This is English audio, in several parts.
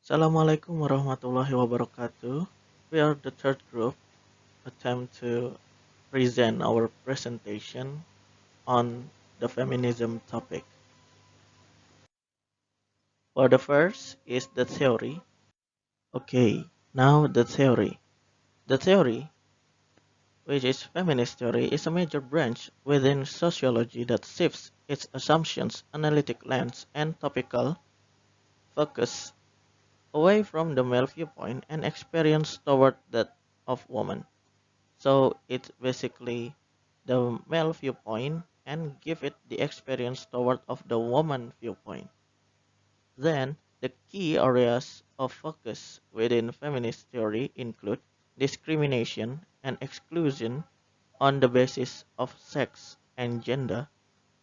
Assalamualaikum warahmatullahi wabarakatuh. We are the third group attempt to present our presentation on the feminism topic. For the first is the theory. Okay, now the theory. The theory, which is feminist theory, is a major branch within sociology that shifts its assumptions, analytic lens, and topical focus away from the male viewpoint and experience toward that of woman. So it's basically the male viewpoint and give it the experience toward of the woman viewpoint. Then the key areas of focus within feminist theory include discrimination and exclusion on the basis of sex and gender,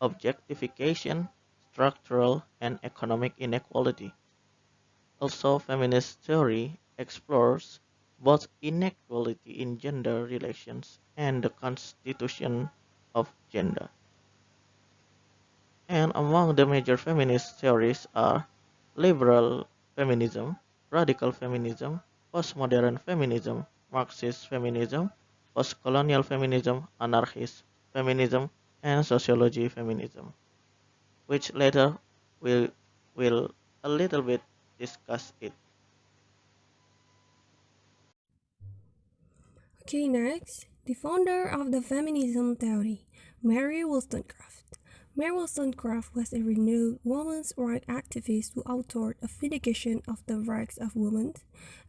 objectification, structural and economic inequality. Also, feminist theory explores both inequality in gender relations and the constitution of gender. And among the major feminist theories are liberal feminism, radical feminism, postmodern feminism, Marxist feminism, postcolonial feminism, anarchist feminism, and sociology feminism, which later will a little bit discuss it. Okay, next, the founder of the feminism theory, Mary Wollstonecraft. Mary Wollstonecraft was a renowned women's rights activist who authored A Vindication of the Rights of Women,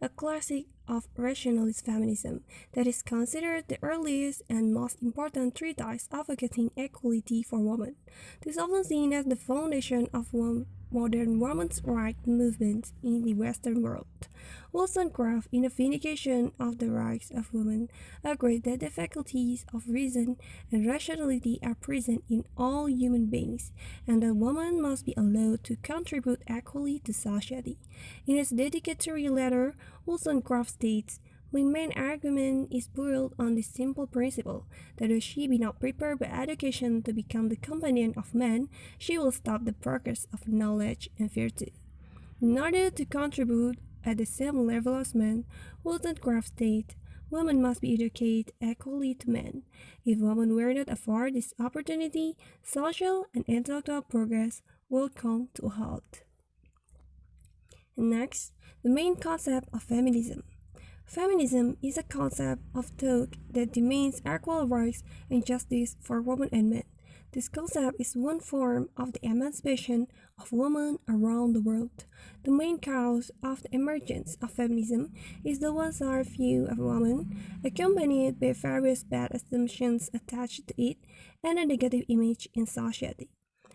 a classic of rationalist feminism that is considered the earliest and most important treatise advocating equality for women. This is often seen as the foundation of modern women's rights movements in the Western world. Wollstonecraft, in A Vindication of the Rights of Women, agreed that the faculties of reason and rationality are present in all human beings, and that women must be allowed to contribute equally to society. In his dedicatory letter, Wollstonecraft states, "My main argument is built on the simple principle that if she be not prepared by education to become the companion of man, she will stop the progress of knowledge and virtue. In order to contribute at the same level as men, Wollstonecraft states, women must be educated equally to men. If women were not afforded this opportunity, social and intellectual progress will come to a halt." And next, the main concept of feminism. Feminism is a concept of thought that demands equal rights and justice for women and men. This concept is one form of the emancipation of women around the world. The main cause of the emergence of feminism is the one-sided view of women, accompanied by various bad assumptions attached to it and a negative image in society.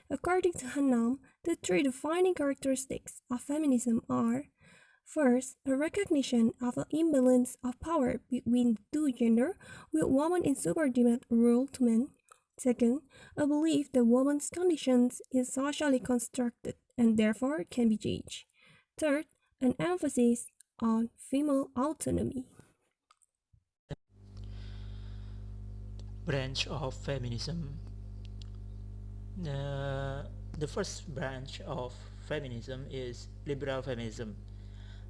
According to Hannam, the three defining characteristics of feminism are: first, a recognition of an imbalance of power between the two genders, with women in subordinate role to men. Second, a belief that women's conditions is socially constructed and therefore can be changed. Third, an emphasis on female autonomy. Branch of feminism. The first branch of feminism is liberal feminism.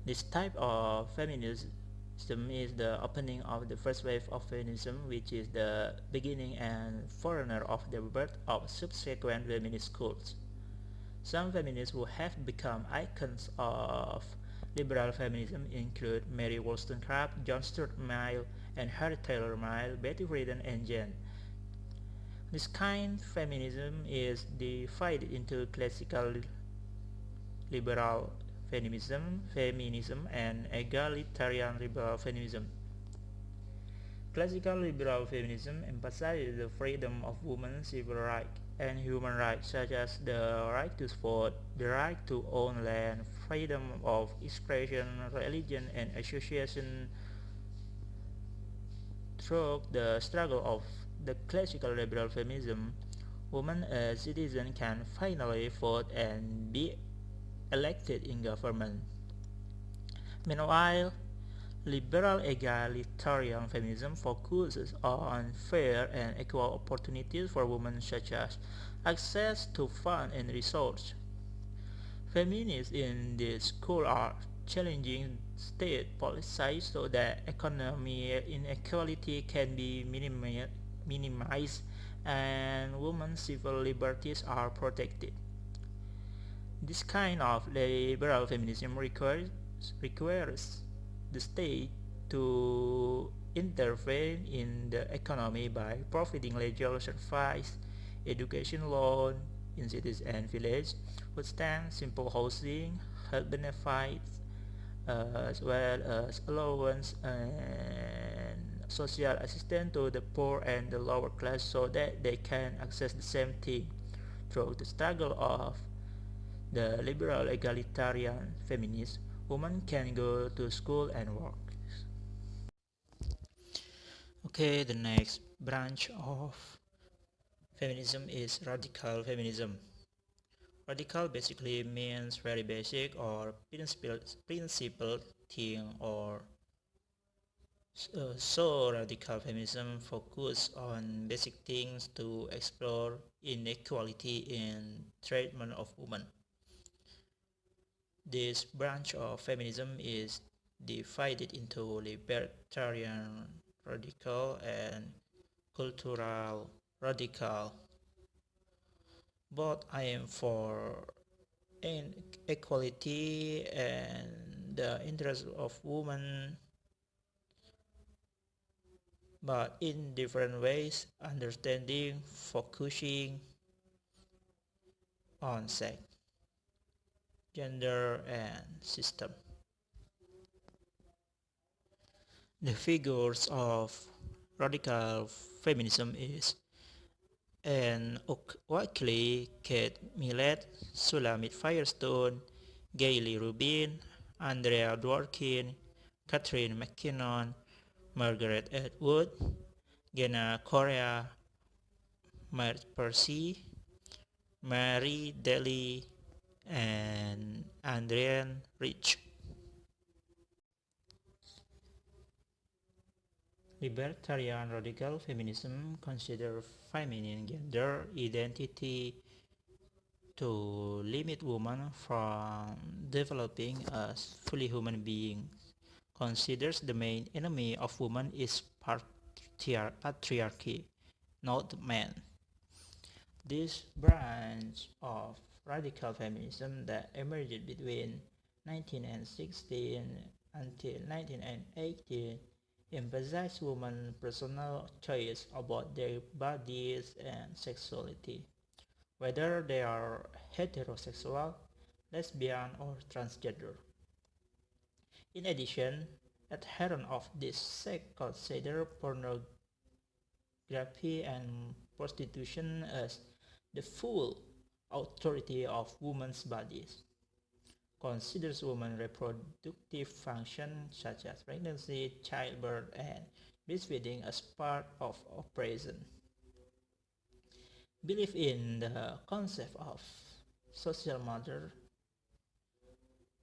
This type of feminism is the opening of the first wave of feminism, which is the beginning and forerunner of the birth of subsequent feminist schools. Some feminists who have become icons of liberal feminism include Mary Wollstonecraft, John Stuart Mill, and Harriet Taylor Mill, Betty Friedan, and Jane. This kind of feminism is divided into classical liberal feminism and egalitarian liberal feminism. Classical liberal feminism emphasizes the freedom of women, civil rights, and human rights such as the right to vote, the right to own land, freedom of expression, religion, and association. Through the struggle of the classical liberal feminism, women as citizens can finally vote and be elected in government. Meanwhile, liberal egalitarian feminism focuses on fair and equal opportunities for women such as access to funds and resources. Feminists in this school are challenging state policies so that economic inequality can be minimized and women's civil liberties are protected. This kind of liberal feminism requires the state to intervene in the economy by providing legal service, education loan in cities and villages, food stamps, simple housing, health benefits, as well as allowance and social assistance to the poor and the lower class so that they can access the same thing through the struggle of the liberal egalitarian feminist. Women can go to school and work. Okay, the next branch of feminism is radical feminism. Radical basically means very basic or principle thing or so radical feminism focus on basic things to explore inequality in treatment of women. This branch of feminism is divided into libertarian radical and cultural radical. Both aim for equality and the interests of women, but in different ways, understanding, focusing on sex, gender, and system. The figures of radical feminism is Anne Oakley, Kate Millett, Sulamit Firestone, Gayle Rubin, Andrea Dworkin, Catherine McKinnon, Margaret Atwood, Gena Correa, Mark Percy, Mary Daly, and Adrienne Rich. Libertarian radical feminism considers feminine gender identity to limit women from developing as fully human beings, considers the main enemy of women is patriarchy, not men. This branch of radical feminism that emerged between 1916 until 1918 emphasized women's personal choice about their bodies and sexuality, whether they are heterosexual, lesbian, or transgender. In addition, adherents of this sect consider pornography and prostitution as the full authority of women's bodies, considers women's reproductive function such as pregnancy, childbirth, and breastfeeding as part of oppression, believe in the concept of social mother,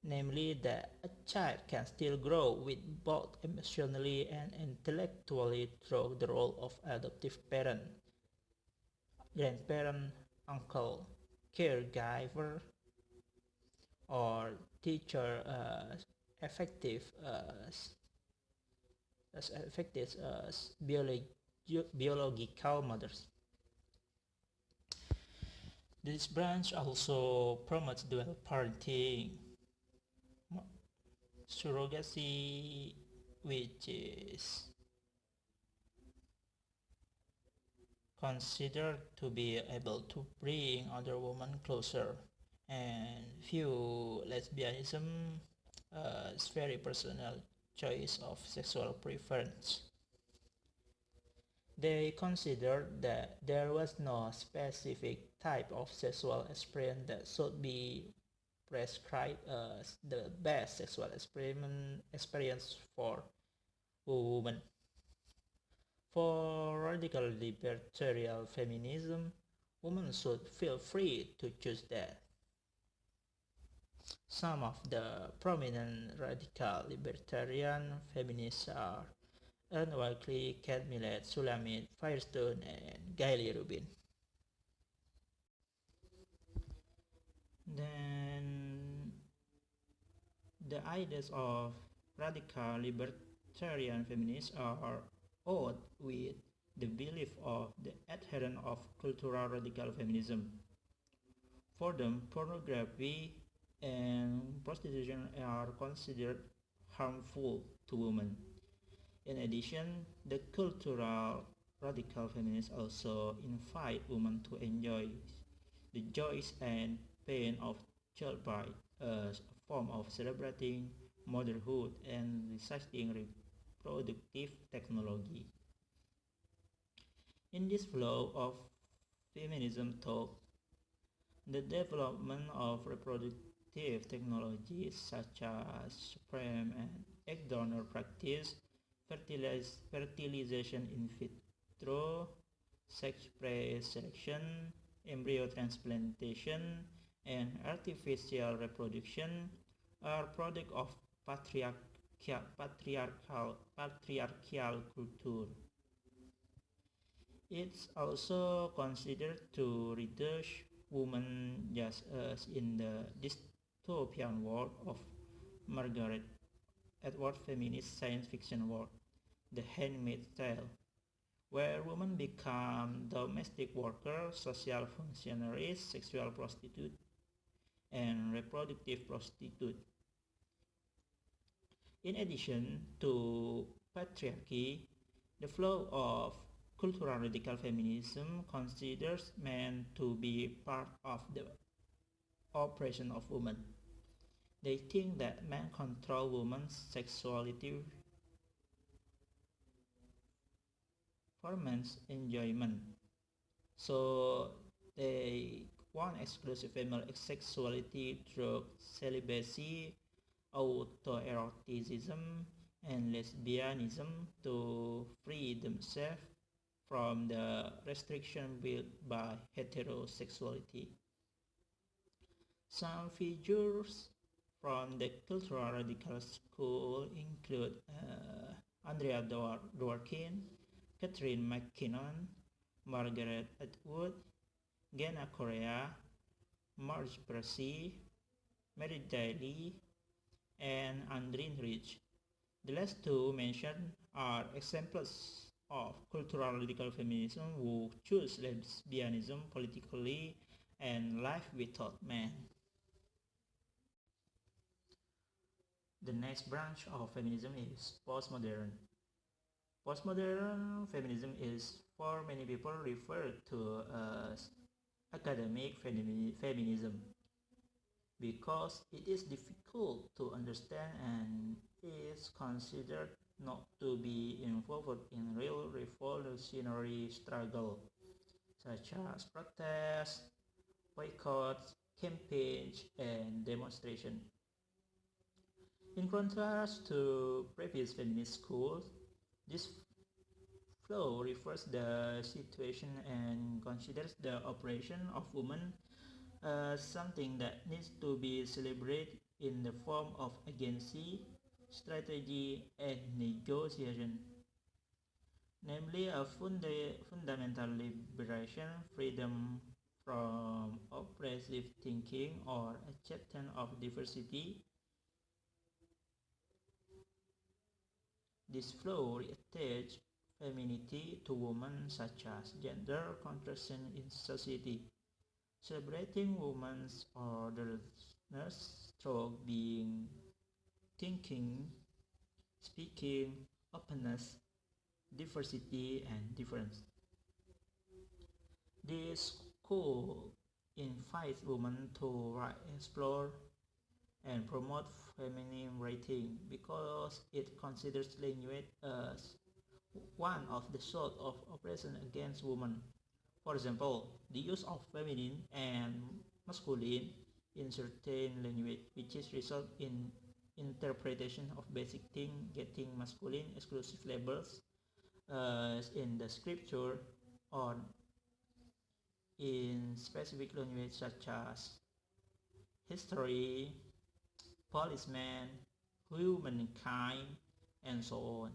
namely that a child can still grow with both emotionally and intellectually through the role of adoptive parent, grandparent, uncle, caregiver, or teacher effective as effective as biological mothers. This branch also promotes dual parenting, surrogacy, which is considered to be able to bring other women closer, and view lesbianism as very personal choice of sexual preference. They considered that there was no specific type of sexual experience that should be prescribed as the best sexual experience for women. For radical libertarian feminism, women should feel free to choose that. Some of the prominent radical libertarian feminists are Anne Oakley, Kate Millett, Sulamit Firestone, and Gayle Rubin. Then The ideas of radical libertarian feminists are odd with the belief of the adherent of cultural radical feminism. For them, pornography and prostitution are considered harmful to women. In addition, the cultural radical feminists also invite women to enjoy the joys and pain of childbirth as a form of celebrating motherhood and resisting reproductive technology. In this flow of feminism talk, the development of reproductive technologies such as sperm and egg donor practice, fertilization in vitro, sex selection, embryo transplantation, and artificial reproduction are products of patriarchal culture. It's also considered to reduce women just as in the dystopian world of Margaret Atwood feminist science fiction world, The Handmaid's Tale, where women become domestic workers, social functionaries, sexual prostitutes, and reproductive prostitutes. In addition to patriarchy, the flow of cultural radical feminism considers men to be part of the oppression of women. They think that men control women's sexuality for men's enjoyment. So they want exclusive female sexuality through celibacy, autoeroticism, and lesbianism to free themselves from the restriction built by heterosexuality. Some figures from the cultural radical school include Andrea Dworkin, Catherine McKinnon, Margaret Atwood, Gena Correa, Marge Percy, Mary Daly, and Andreen Rich. The last two mentioned are examples of cultural radical feminism who choose lesbianism politically and life without men. The next branch of feminism is postmodern. Postmodern feminism is for many people referred to as academic feminism because it is difficult to understand and is considered not to be involved in real revolutionary struggle such as protests, boycotts, campaigns, and demonstrations. In contrast to previous feminist schools, this flow refers the situation and considers the oppression of women as something that needs to be celebrated in the form of agency, strategy, and negotiation, namely a fundamental liberation, freedom from oppressive thinking or acceptance of diversity. This flow attaches femininity to women such as gender contraction in society, celebrating women's otherness through being, thinking, speaking, openness, diversity, and difference. This school invites women to explore and promote feminine writing because it considers language as one of the sort of oppression against women. For example, the use of feminine and masculine in certain language, which is result in interpretation of basic thing getting masculine exclusive labels in the scripture or in specific language such as history, policeman, humankind, and so on.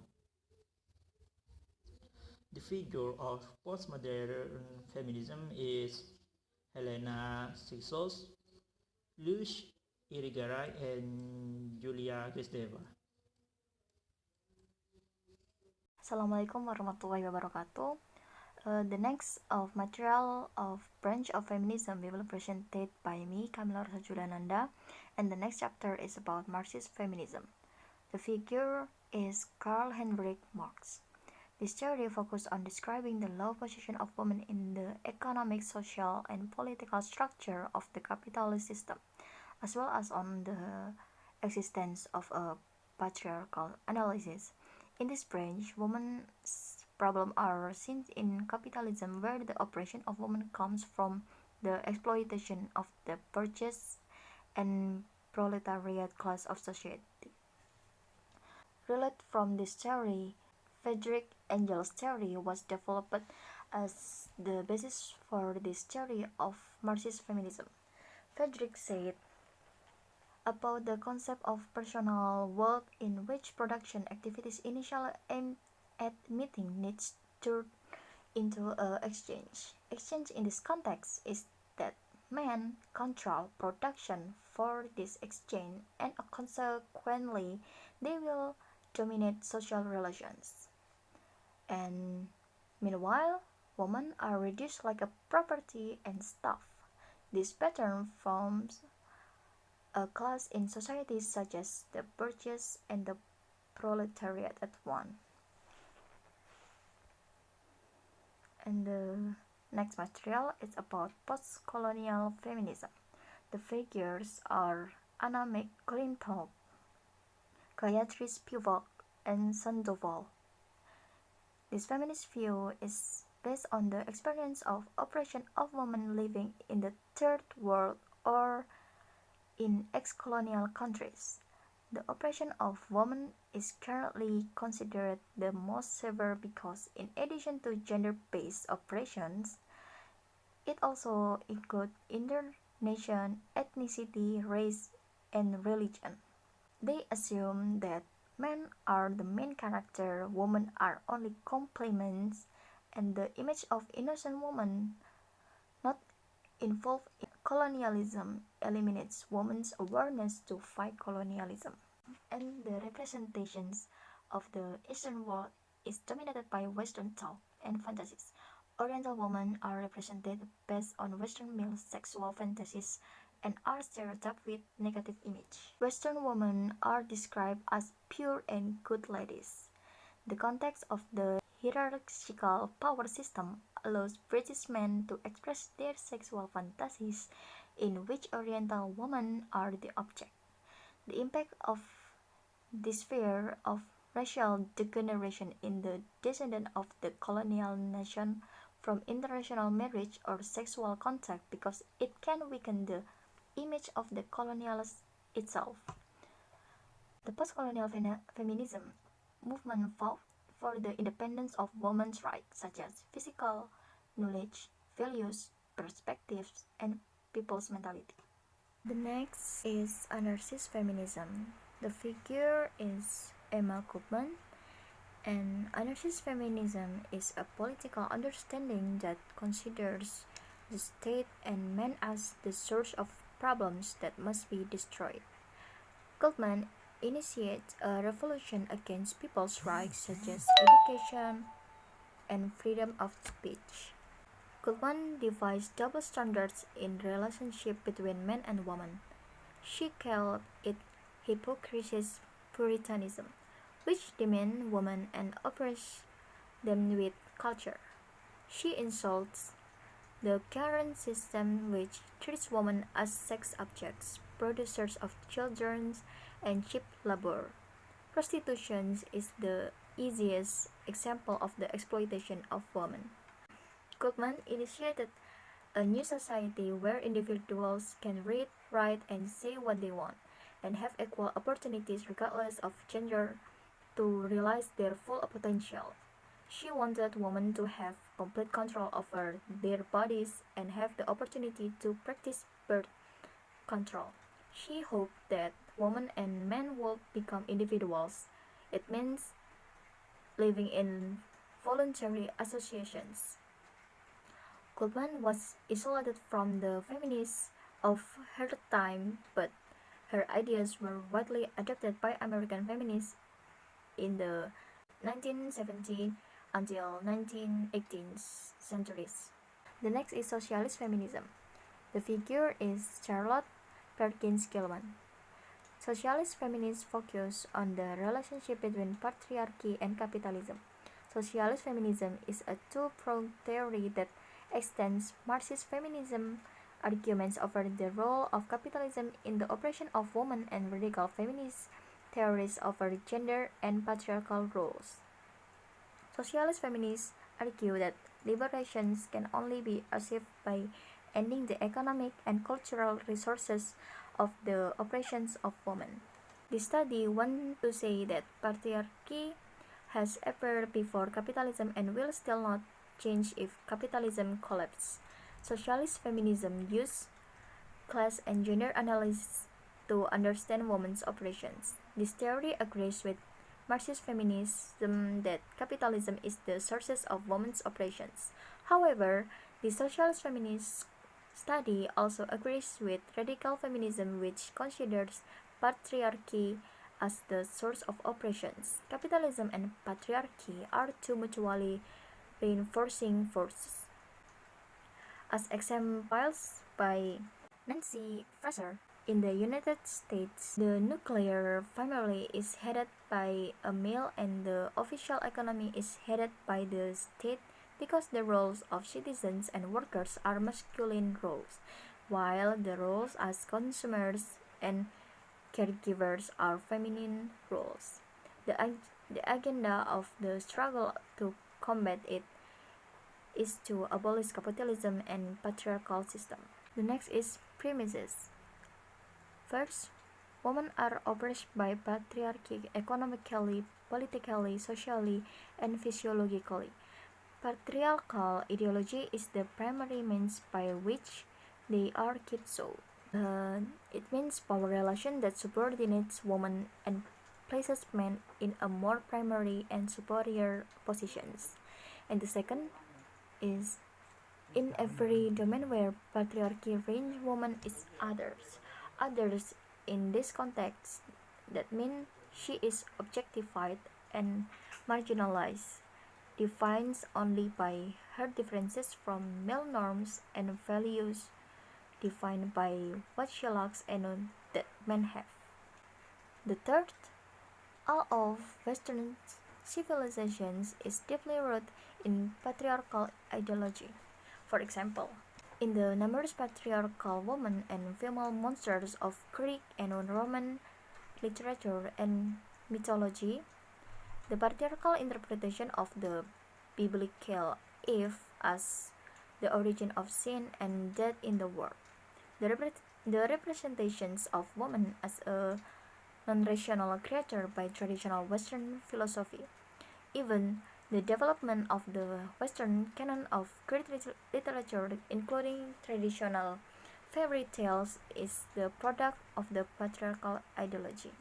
The figure of postmodern feminism is Helena Sixos, Luce Irigaray, and Julia Krisdeva. Assalamualaikum warahmatullahi wabarakatuh. The next of material of branch of feminism will be presented by me, Kamila Rosajulananda, and the next chapter is about Marxist feminism. The figure is Karl Heinrich Marx. This theory focuses on describing the low position of women in the economic, social, and political structure of the capitalist system, as well as on the existence of a patriarchal analysis. In this branch, women's problems are seen in capitalism, where the oppression of women comes from the exploitation of the purchase and proletariat class of society. Related from this theory, Friedrich Engel's theory was developed as the basis for this theory of Marxist feminism. Friedrich said about the concept of personal work, in which production activities initially aimed at meeting needs turn into an exchange. Exchange in this context is that men control production for this exchange, and consequently they will dominate social relations. And meanwhile, women are reduced like a property and stuff. This pattern forms a class in societies such as the bourgeois and the proletariat at one. And the next material is about post-colonial feminism. The figures are Anna McClintock, Gayatri Spivak, and Sandoval. This feminist view is based on the experience of oppression of women living in the third world or in ex-colonial countries. The oppression of women is currently considered the most severe because, in addition to gender-based oppressions, it also includes nation, ethnicity, race, and religion. They assume that men are the main character, women are only complements, and the image of innocent woman not involved in colonialism eliminates women's awareness to fight colonialism. And the representations of the Eastern world is dominated by Western thought and fantasies. Oriental women are represented based on Western male sexual fantasies and are stereotyped with negative image. Western women are described as pure and good ladies. The context of the hierarchical power system allows British men to express their sexual fantasies, in which Oriental women are the object. The impact of this fear of racial degeneration in the descendant of the colonial nation from international marriage or sexual contact, because it can weaken the image of the colonialist itself. The post-colonial feminism movement fought for the independence of women's rights, such as physical, knowledge, values, perspectives, and people's mentality. The next is anarchist feminism. The figure is Emma Goodman, and anarchist feminism is a political understanding that considers the state and man as the source of problems that must be destroyed. Goldman initiates a revolution against people's rights such as education and freedom of speech. Goldman devised double standards in relationship between men and women. She called it hypocrisies puritanism, which demean women and oppress them with culture. She insults the current system, which treats women as sex objects, producers of children, and cheap labor. Prostitution is the easiest example of the exploitation of women. Goodman initiated a new society where individuals can read, write, and say what they want, and have equal opportunities regardless of gender to realize their full potential. She wanted women to have complete control over their bodies and have the opportunity to practice birth control. She hoped that women and men would become individuals. It means living in voluntary associations. Goldman was isolated from the feminists of her time, but Her ideas were widely adopted by American feminists in the 1917 until 1918 centuries. The next is socialist feminism. The figure is Charlotte Perkins Gilman. Socialist feminists focus on the relationship between patriarchy and capitalism. Socialist feminism is a two-pronged theory that extends Marxist feminism arguments over the role of capitalism in the oppression of women and radical feminist theories over gender and patriarchal roles. Socialist feminists argue that liberation can only be achieved by ending the economic and cultural resources of the oppressions of women. The study wants to say that patriarchy has appeared before capitalism and will still not change if capitalism collapses. Socialist feminism uses class and gender analysis to understand women's operations. This theory agrees with Marxist feminism that capitalism is the source of women's operations. However, the socialist feminist study also agrees with radical feminism, which considers patriarchy as the source of oppressions. Capitalism and patriarchy are two mutually reinforcing forces. As exemplified by Nancy Fraser, in the United States, the nuclear family is headed by a male and the official economy is headed by the state because the roles of citizens and workers are masculine roles, while the roles as consumers and caregivers are feminine roles. The agenda of the struggle to combat it is to abolish capitalism and patriarchal system. The next is premises. First, women are oppressed by patriarchy economically, politically, socially, and physiologically. Patriarchal ideology is the primary means by which they are kept so. It means power relation that subordinates women and places men in a more primary and superior positions. And the second is in every domain where patriarchy reigns, woman is others. Others in this context that mean she is objectified and marginalized, defined only by her differences from male norms and values defined by what she lacks and that men have. The third, all of Western civilizations is deeply rooted in patriarchal ideology. For example, in the numerous patriarchal women and female monsters of Greek and Roman literature and mythology, the patriarchal interpretation of the biblical Eve as the origin of sin and death in the world, the representations of woman as a non-rational creature by traditional Western philosophy, even the development of the Western canon of Greek literature, including traditional fairy tales, is the product of the patriarchal ideology.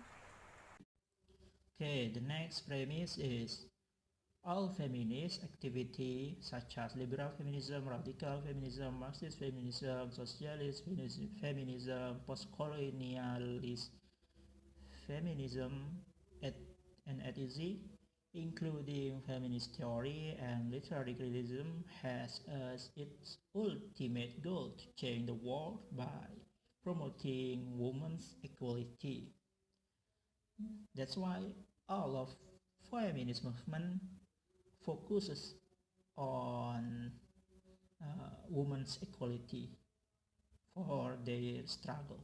Okay, the next premise is all feminist activity such as liberal feminism, radical feminism, Marxist feminism, socialist feminism, post-colonialist feminism, and etc., including feminist theory and literary criticism, has as its ultimate goal to change the world by promoting women's equality. That's why all of feminist movement focuses on women's equality for their struggle.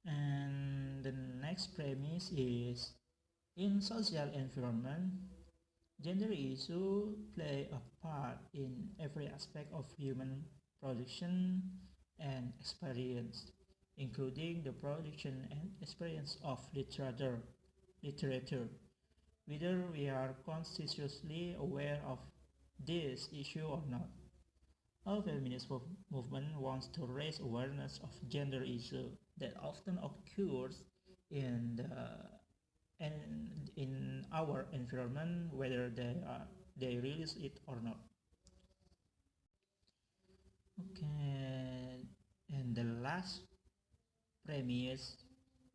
And the next premise is in social environment, gender issues play a part in every aspect of human production and experience, including the production and experience of literature. Whether we are consciously aware of this issue or not, all feminist movement wants to raise awareness of gender issue that often occurs in the in our environment, whether they realize it or not. Okay, and the last premise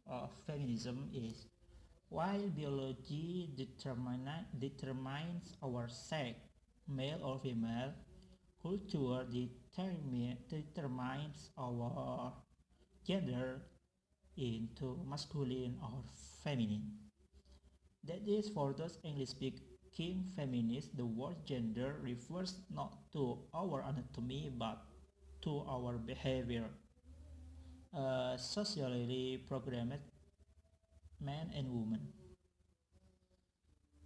of feminism is while biology determines our sex, male or female, culture determines our gender into masculine or feminine. That is, for those English-speaking feminists, the word gender refers not to our anatomy but to our behavior. Socially programmed man and woman.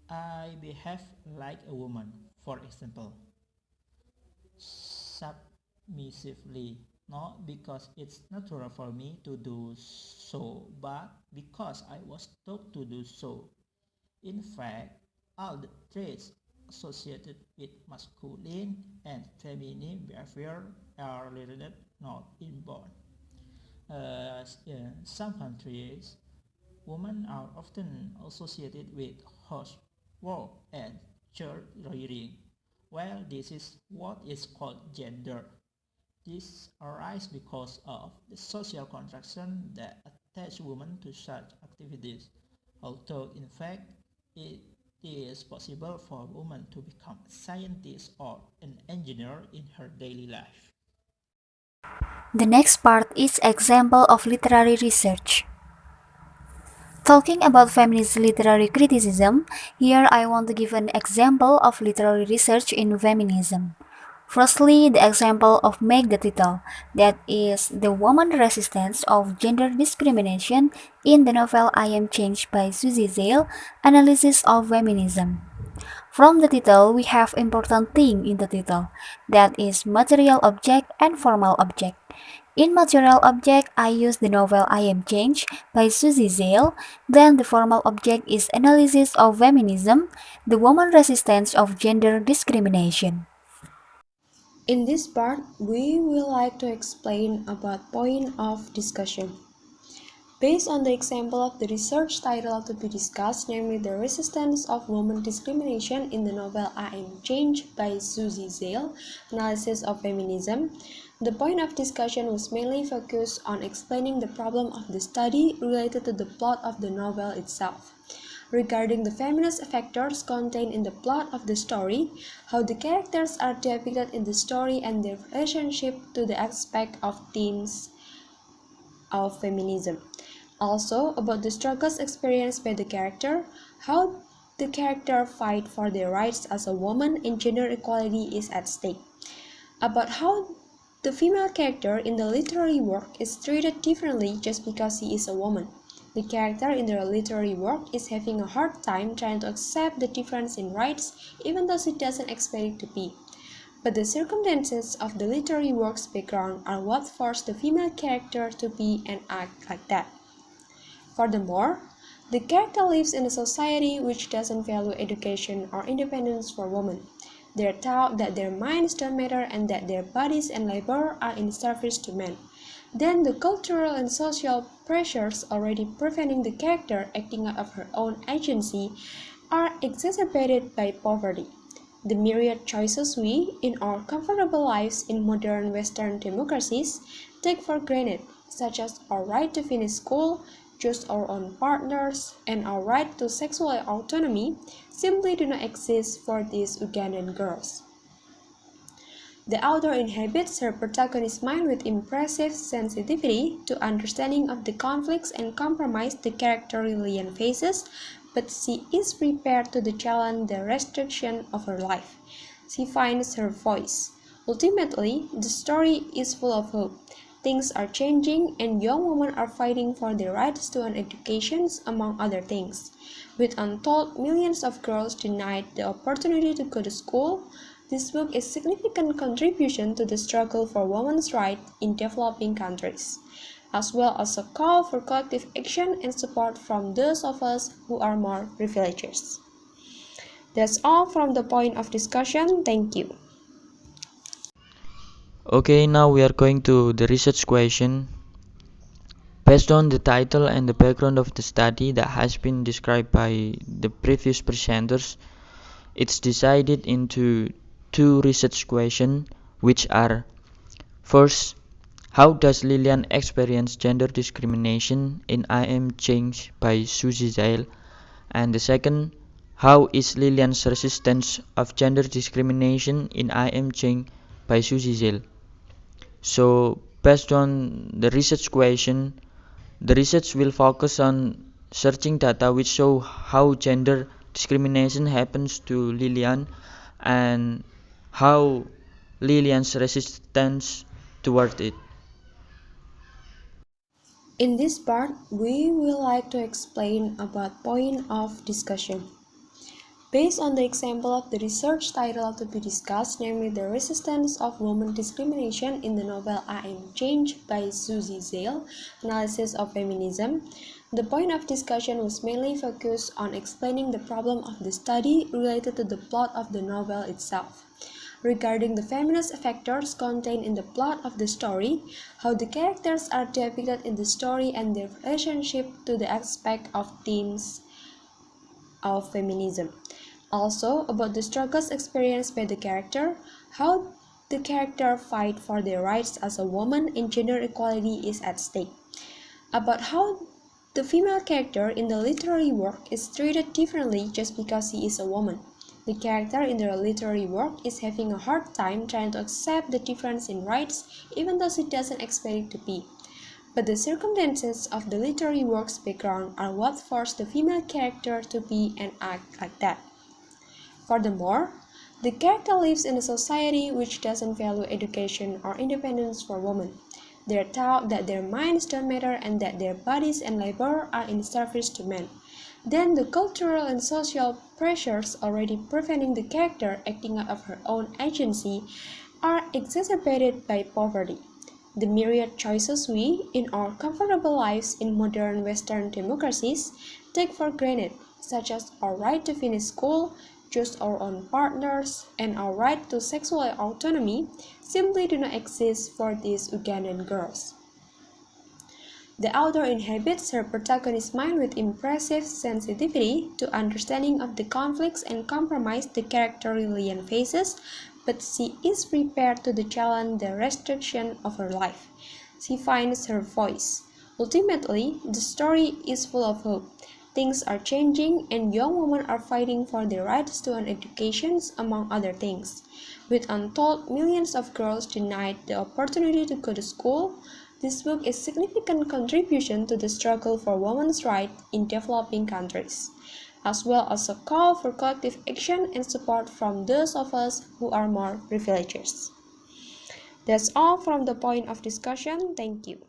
I behave like a woman, for example, submissively, not because it's natural for me to do so, but because I was taught to do so. In fact, all the traits associated with masculine and feminine behavior are learned, not inborn. In some countries, women are often associated with housework and child rearing. Well, this is what is called gender. This arises because of the social construction that attach women to such activities, although in fact it is possible for a woman to become a scientist or an engineer in her daily life. The next part is example of literary research. Talking about feminist literary criticism, here I want to give an example of literary research in feminism. Firstly, the example of Make the Title, that is the woman resistance of gender discrimination in the novel I Am Changed by Susie Zale, Analysis of Feminism. From the title, we have important thing in the title, that is material object and formal object. In material object, I use the novel I Am Changed by Susie Zale. Then the formal object is analysis of feminism, the woman resistance of gender discrimination. In this part, we will like to explain about point of discussion. Based on the example of the research title to be discussed, namely the resistance of women discrimination in the novel I Am Changed by Susie Zale, Analysis of Feminism, the point of discussion was mainly focused on explaining the problem of the study related to the plot of the novel itself. Regarding the feminist factors contained in the plot of the story, how the characters are depicted in the story and their relationship to the aspect of themes of feminism. Also, about the struggles experienced by the character, how the character fight for their rights as a woman and gender equality is at stake. About how the female character in the literary work is treated differently just because she is a woman. The character in the literary work is having a hard time trying to accept the difference in rights even though she doesn't expect it to be. But the circumstances of the literary work's background are what force the female character to be and act like that. Furthermore, the character lives in a society which doesn't value education or independence for women. They are taught that their minds don't matter and that their bodies and labor are in service to men. Then the cultural and social pressures already preventing the character acting out of her own agency are exacerbated by poverty. The myriad choices we, in our comfortable lives in modern Western democracies, take for granted, such as our right to finish school, choose our own partners, and our right to sexual autonomy, simply do not exist for these Ugandan girls. The author inhabits her protagonist's mind with impressive sensitivity to understanding of the conflicts and compromise the character Lillian faces, but she is prepared to challenge the restriction of her life. She finds her voice. Ultimately, the story is full of hope. Things are changing and young women are fighting for their rights to an education, among other things. With untold millions of girls denied the opportunity to go to school, this book is a significant contribution to the struggle for women's rights in developing countries, as well as a call for collective action and support from those of us who are more privileged. That's all from the point of discussion. Thank you. Okay, now we are going to the research question. Based on the title and the background of the study that has been described by the previous presenters, it's decided into two research questions, which are: first, How does Lillian experience gender discrimination in I Am Changed by Suzy Zale? And the second, how is Lillian's resistance of gender discrimination in I Am Changed by Suzy Zale? So, based on the research question, the research will focus on searching data which show how gender discrimination happens to Lillian and how Lillian's resistance toward it. In this part, we will like to explain about point of discussion. Based on the example of the research title to be discussed, namely the resistance of women discrimination in the novel I Am Changed by Suzy Zale, Analysis of Feminism, the point of discussion was mainly focused on explaining the problem of the study related to the plot of the novel itself. Regarding the feminist factors contained in the plot of the story, how the characters are depicted in the story and their relationship to the aspect of themes of feminism. Also, about the struggles experienced by the character, how the character fight for their rights as a woman and gender equality is at stake. About how the female character in the literary work is treated differently just because she is a woman. The character in the literary work is having a hard time trying to accept the difference in rights even though she doesn't expect it to be. But the circumstances of the literary work's background are what force the female character to be and act like that. Furthermore, the character lives in a society which doesn't value education or independence for women. They are taught that their minds don't matter and that their bodies and labor are in service to men. Then the cultural and social pressures already preventing the character acting out of her own agency are exacerbated by poverty. The myriad choices we, in our comfortable lives in modern Western democracies, take for granted, such as our right to finish school, choose our own partners, and our right to sexual autonomy, simply do not exist for these Ugandan girls. The author inhabits her protagonist's mind with impressive sensitivity to understanding of the conflicts and compromise the character Lillian faces, but she is prepared to challenge the restriction of her life. She finds her voice. Ultimately, the story is full of hope. Things are changing and young women are fighting for their rights to an education, among other things. With untold millions of girls denied the opportunity to go to school, this book is a significant contribution to the struggle for women's rights in developing countries, as well as a call for collective action and support from those of us who are more privileged. That's all from the point of discussion. Thank you.